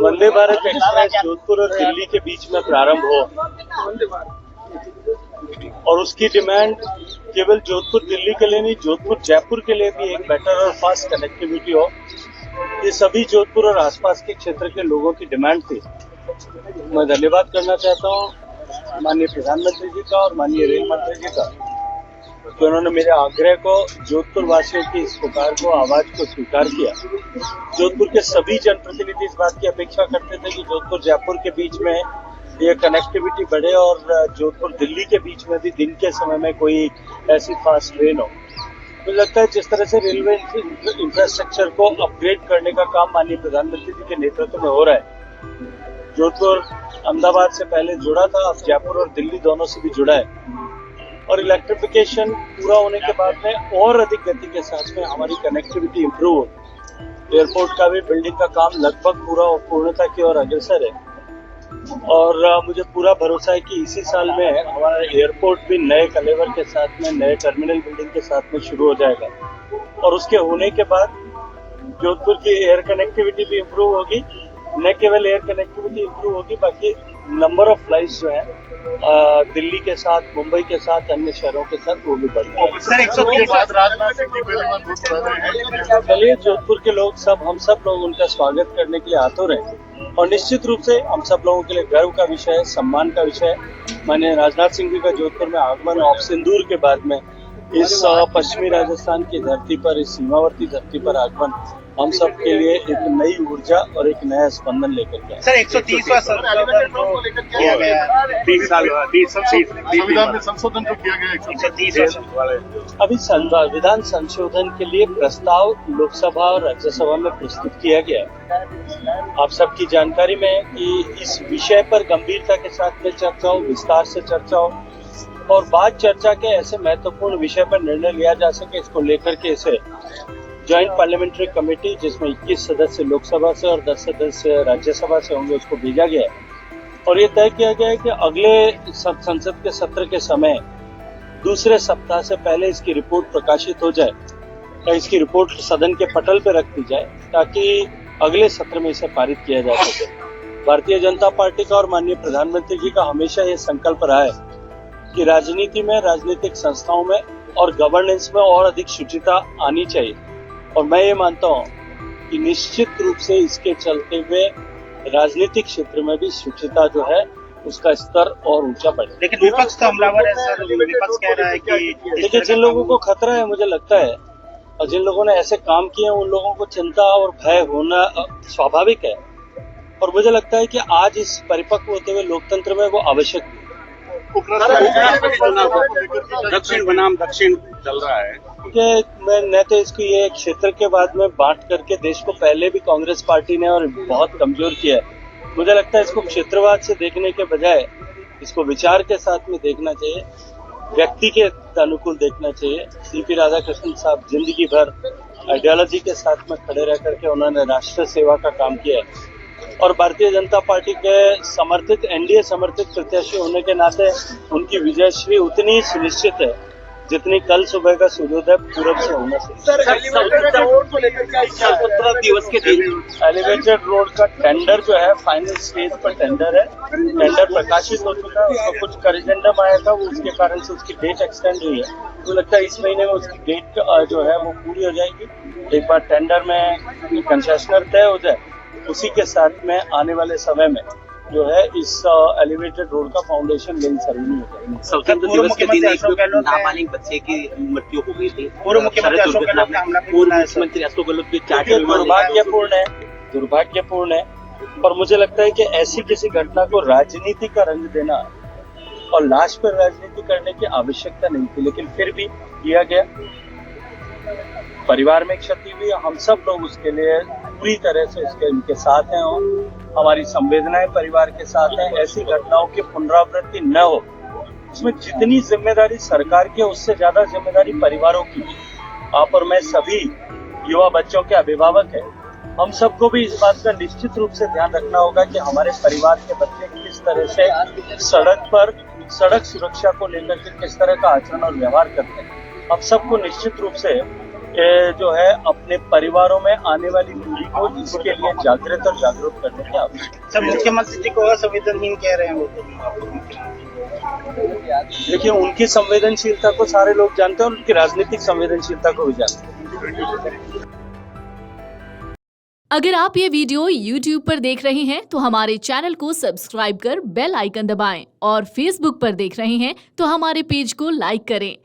Vande Bharat express Jodhpur और दिल्ली के बीच में प्रारंभ हो और उसकी डिमांड केवल जोधपुर दिल्ली के लिए नहीं, जोधपुर जयपुर के लिए भी एक बेटर और फास्ट कनेक्टिविटी हो, ये सभी जोधपुर और आसपास के क्षेत्र के लोगों की डिमांड थी। मैं धन्यवाद करना चाहता हूँ माननीय प्रधानमंत्री जी का और माननीय रेल मंत्री जी का कि उन्होंने मेरे आग्रह को, जोधपुर वासियों की इस पुकार को, आवाज को स्वीकार किया। जोधपुर के सभी जनप्रतिनिधि इस बात की अपेक्षा करते थे कि जोधपुर जयपुर के बीच में ये कनेक्टिविटी बढ़े और जोधपुर दिल्ली के बीच में भी दिन के समय में कोई ऐसी फास्ट ट्रेन हो। मुझे लगता है जिस तरह से रेलवे इंफ्रास्ट्रक्चर को अपग्रेड करने का काम माननीय प्रधानमंत्री जी के नेतृत्व में हो रहा है। जोधपुर अहमदाबाद से पहले जुड़ा था, अब जयपुर और दिल्ली दोनों से भी जुड़ा है और इलेक्ट्रिफिकेशन पूरा होने के बाद में और अधिक गति के साथ में हमारी कनेक्टिविटी इंप्रूव हो। एयरपोर्ट का भी बिल्डिंग का काम लगभग पूरा पूर्णता की ओर अग्रसर है और मुझे पूरा भरोसा है कि इसी साल में हमारा एयरपोर्ट भी नए कलेवर के साथ में, नए टर्मिनल बिल्डिंग के साथ में शुरू हो जाएगा और उसके होने के बाद जोधपुर की एयर कनेक्टिविटी भी इंप्रूव होगी। न केवल एयर कनेक्टिविटी इंप्रूव होगी, बाकी नंबर ऑफ फ्लाइट्स जो है दिल्ली के साथ, मुंबई के साथ, अन्य शहरों के साथ वो भी बढ़ेगा। चलिए, जोधपुर के लोग हम सब लोग उनका स्वागत करने के लिए आतुर हैं और निश्चित रूप से हम सब लोगों के लिए गर्व का विषय है, सम्मान का विषय है। माननीय राजनाथ सिंह जी का जोधपुर में आगमन ऑफ सिंदूर के बाद में इस पश्चिमी राजस्थान की धरती पर, इस सीमावर्ती धरती पर आगमन हम सब के लिए एक नई ऊर्जा और एक नया स्पंदन लेकर के आए। सर 130वां संशोधन किया गया, 20 साल संविधान में संशोधन जो किया गया 130 अभी संविधान संशोधन के लिए प्रस्ताव लोकसभा और राज्यसभा में प्रस्तुत किया गया है। आप सबकी जानकारी में है कि इस विषय पर गंभीरता के साथ में चर्चा हो, विस्तार से चर्चा हो और बाद चर्चा के ऐसे महत्वपूर्ण विषय पर निर्णय लिया जा सके, इसको लेकर के इसे ज्वाइंट पार्लियामेंट्री कमेटी, जिसमें 21 सदस्य लोकसभा से और 10 सदस्य राज्यसभा से होंगे, उसको भेजा गया है और ये तय किया गया है कि अगले संसद के सत्र के समय दूसरे सप्ताह से पहले इसकी रिपोर्ट प्रकाशित हो जाए या इसकी रिपोर्ट सदन के पटल पर रख दी जाए ताकि अगले सत्र में इसे पारित किया जा सके। भारतीय जनता पार्टी का और माननीय प्रधानमंत्री जी का हमेशा ये संकल्प रहा है कि राजनीति में, राजनीतिक संस्थाओं में और गवर्नेंस में और अधिक शुचिता आनी चाहिए और मैं ये मानता हूँ कि निश्चित रूप से इसके चलते हुए राजनीतिक क्षेत्र में भी शुचिता जो है उसका स्तर और ऊंचा बढ़े। लेकिन विपक्ष तो हमलावर है सर, विपक्ष कह रहा है कि देखिए, जिन लोगों को खतरा है, मुझे लगता है, और जिन लोगों ने ऐसे काम किए हैं उन लोगों को चिंता और भय होना स्वाभाविक है और मुझे लगता है कि आज इस परिपक्व होते हुए लोकतंत्र में वो आवश्यक है। दक्षिण बनाम दक्षिण चल रहा है कि मैं न तो इसको ये क्षेत्र के बाद में बांट करके देश को पहले भी कांग्रेस पार्टी ने और बहुत कमजोर किया है। मुझे लगता है इसको क्षेत्रवाद से देखने के बजाय इसको विचार के साथ में देखना चाहिए, व्यक्ति के अनुकूल देखना चाहिए। सीपी राधाकृष्णन साहब जिंदगी भर आइडियोलॉजी के साथ में खड़े रह करके उन्होंने राष्ट्र सेवा का काम किया है और भारतीय जनता पार्टी के समर्थित, एनडीए समर्थित प्रत्याशी होने के नाते उनकी विजयश्री उतनी ही सुनिश्चित है जितनी कल सुबह का सूर्योदय पूरब से होना चाहिए। दिवस के दिन एलिवेटेड रोड का टेंडर जो है फाइनल स्टेज पर टेंडर है, टेंडर प्रकाशित हो चुका है, उसको कुछ करिजेंडम आया था, वो उसके कारण से उसकी डेट एक्सटेंड हुई है। तो लगता है इस महीने में उसकी डेट जो है वो पूरी हो जाएगी। एक बार टेंडर में कंसेशनर तय हो जाए, उसी के साथ में आने वाले समय में जो है इस एलिवेटेड रोड का फाउंडेशन लेन सेरेमनी हो जाएगी। स्वतंत्रता दिवस के दिन एक नाबालिग बच्चे की मृत्यु हो गई थी। पूर्व मुख्यमंत्री अशोक गहलोत की चार्ट दुर्भाग्यपूर्ण है और मुझे लगता है कि ऐसी किसी घटना को राजनीति का रंग देना और लाश पर राजनीति करने की आवश्यकता नहीं थी, लेकिन फिर भी किया गया। परिवार में क्षति हुई, हम सब लोग उसके लिए पूरी तरह से इनके साथ हैं और हमारी संवेदनाएं परिवार के साथ हैं। ऐसी घटनाओं की पुनरावृत्ति न हो, उसमें जितनी जिम्मेदारी सरकार की है उससे ज्यादा जिम्मेदारी परिवारों की। आप और मैं सभी युवा बच्चों के अभिभावक हैं, हम सबको भी इस बात का निश्चित रूप से ध्यान रखना होगा कि हमारे परिवार के बच्चे किस तरह से सड़क पर सड़क सुरक्षा को लेकर के किस तरह का आचरण और व्यवहार करते हैं। हम सबको निश्चित रूप से जो है अपने परिवारों में आने वाली पीढ़ी को इसके लिए जागृत और जागरूक करने की आवश्यकता है। सर मुख्यमंत्री जी को असंवेदनहीन कह रहे हैं वो तो। देखिए, उनकी संवेदनशीलता को सारे लोग जानते हैं और उनकी राजनीतिक संवेदनशीलता को भी जानते हैं। अगर आप ये वीडियो YouTube पर देख रहे हैं तो हमारे चैनल को सब्सक्राइब कर बेल आइकन दबाएं और Facebook पर देख रहे हैं तो हमारे पेज को लाइक करें।